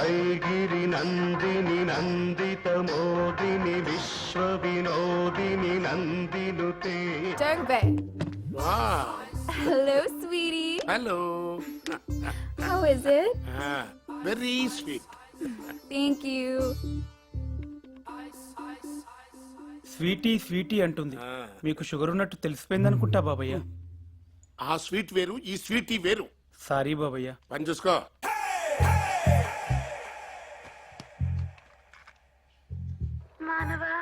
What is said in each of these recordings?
ఐగిరి నందిని నందిత మోదిని విశ్వ Vinodini నందినుతే. Durga. Wow. Hello, sweetie. Hello. How is it? Very sweet. Thank you. Sweety sweety అంటుంది. మీకు sugar ఉన్నట్టు తెలిసిపోయింది అనుకుంటా బాబయ్య. ఆ స్వీట్ వేరు, ఈ స్వీటీ వేరు. సారీ బాబయ్య. పని చూసుకో. మానవా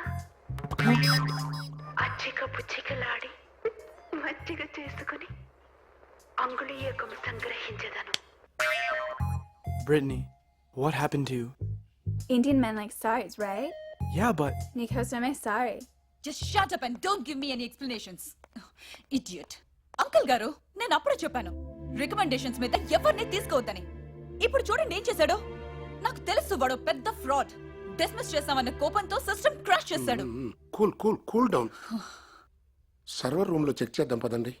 అచ్చిక పుచ్చికలాడి మజ్జిగ చేసుకుని అంగుళీయకము సంగ్రహించదను. Brittany, what happened to you? Indian men like stars, right? Yeah, but Nikos are my sorry. Just shut up and don't give me any explanations. Idiot. Uncle గారు, నేను అప్పుడే చెప్పాను రికమెండేషన్స్ మీద ఎవరిని తీసుకోవద్దని. ఇప్పుడు చూడండి ఏం చేశాడో. నాకు తెలుసు వాడు పెద్ద ఫ్రాడ్. డిస్మిస్ చేస్తామన్న కోపంతో సిస్టమ్ క్రాష్ చేశాడు. Cool cool cool down. Server room లో చెక్ చేద్దాం పదండి.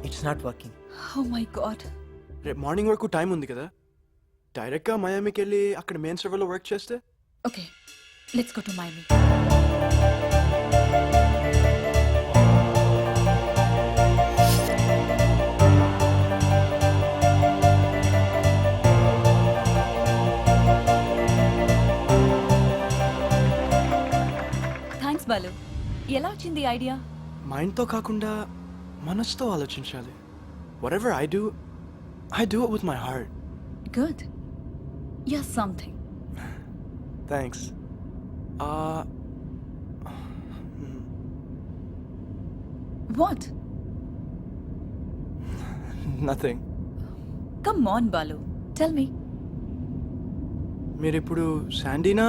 It's not working. Oh my god. రేపు మార్నింగ్ వరకు టైం ఉంది కదా, డైరెక్ట్గా మయామికి వెళ్ళి అక్కడ మెయిన్ సర్వర్లో వర్క్ చేస్తే. Okay, let's go to Miami. Thanks Balu. ఎలా వచ్చింది ఐడియా? మైండ్తో కాకుండా మనసుతో ఆలోచించాలి. Whatever I do it with my heart. Good. You're something. Thanks. What? Nothing. Come on Balu, tell me. మీరిప్పుడు శాండీనా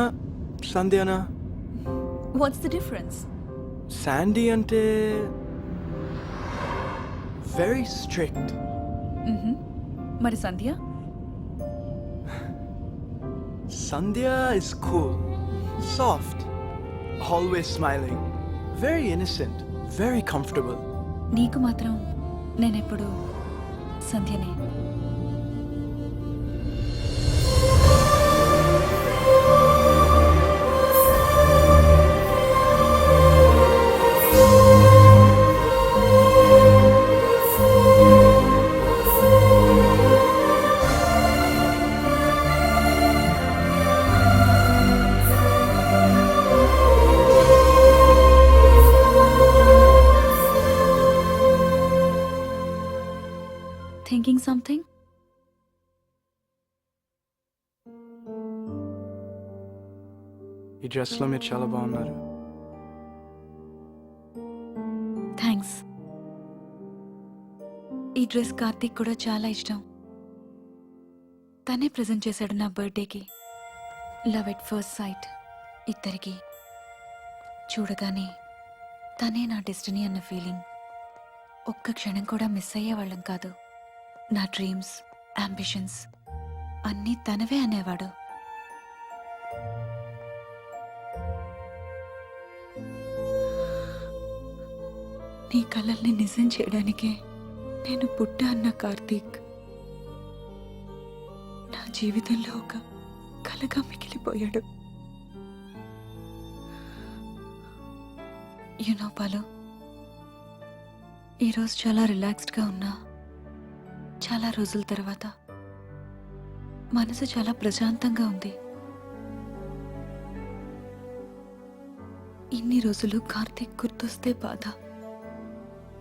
సంధ్యానా? What's the difference? శాండీ అంటే వెరీ స్ట్రిక్ట్. మరి సంధ్య? సంధ్య is cool, soft, always smiling, very innocent, very comfortable. నీకు మాత్రం నేనెప్పుడు సంధ్యనే. Thinking something? ఈ డ్రెస్లో మీరు చాలా బాగున్నారు. థ్యాంక్స్. ఈ డ్రెస్ కార్తీక్ కూడా చాలా ఇష్టం. తనే ప్రెజెంట్ చేశాడు నా బర్త్డేకి. Love at first sight. ఇద్దరికి చూడగానే తనే నా డెస్టినీ అన్న ఫీలింగ్. ఒక్క క్షణం కూడా మిస్ అయ్యేవాళ్ళం కాదు. నా డ్రీమ్స్, అంబిషన్స్ అన్నీ తనవే అనేవాడు. నీ కలల్ని నిజం చేయడానికే నేను పుట్టా అన్న కార్తీక్ నా జీవితంలో ఒక కలగా మిగిలిపోయాడు. యూనో పాలు, ఈరోజు చాలా రిలాక్స్డ్గా ఉన్నా. చాలా రోజుల తర్వాత మనసు చాలా ప్రశాంతంగా ఉంది. ఇన్ని రోజులు కార్తీక్ గుర్తొస్తే బాధ.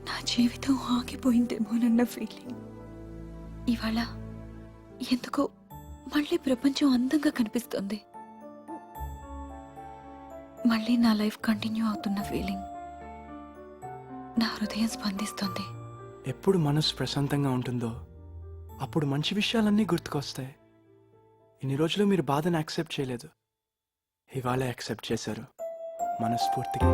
నా జీవితం ఆగిపోయిందేమోనన్న ఫీలింగ్. ఇవాళ ఎందుకో మళ్ళీ ప్రపంచం అందంగా కనిపిస్తుంది. మళ్ళీ నా లైఫ్ కంటిన్యూ అవుతున్న ఫీలింగ్. నా హృదయం స్పందిస్తుంది. ఎప్పుడు మనసు ప్రశాంతంగా ఉంటుందో అప్పుడు మంచి విషయాలన్నీ గుర్తుకొస్తాయి. ఇన్ని రోజులు మీరు బాధను యాక్సెప్ట్ చేయలేదు, ఇవాళ యాక్సెప్ట్ చేశారు మనస్ఫూర్తిగా.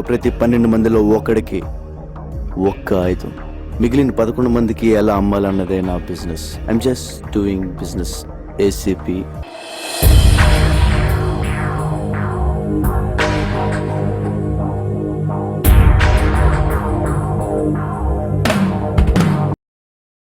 ప్రతి 12 మందిలో ఒకడికి ఒక్క ఆయుధం మిగిలిన 11 మందికి ఎలా అమ్మాలన్నదే నా business. I'm just doing business. ACP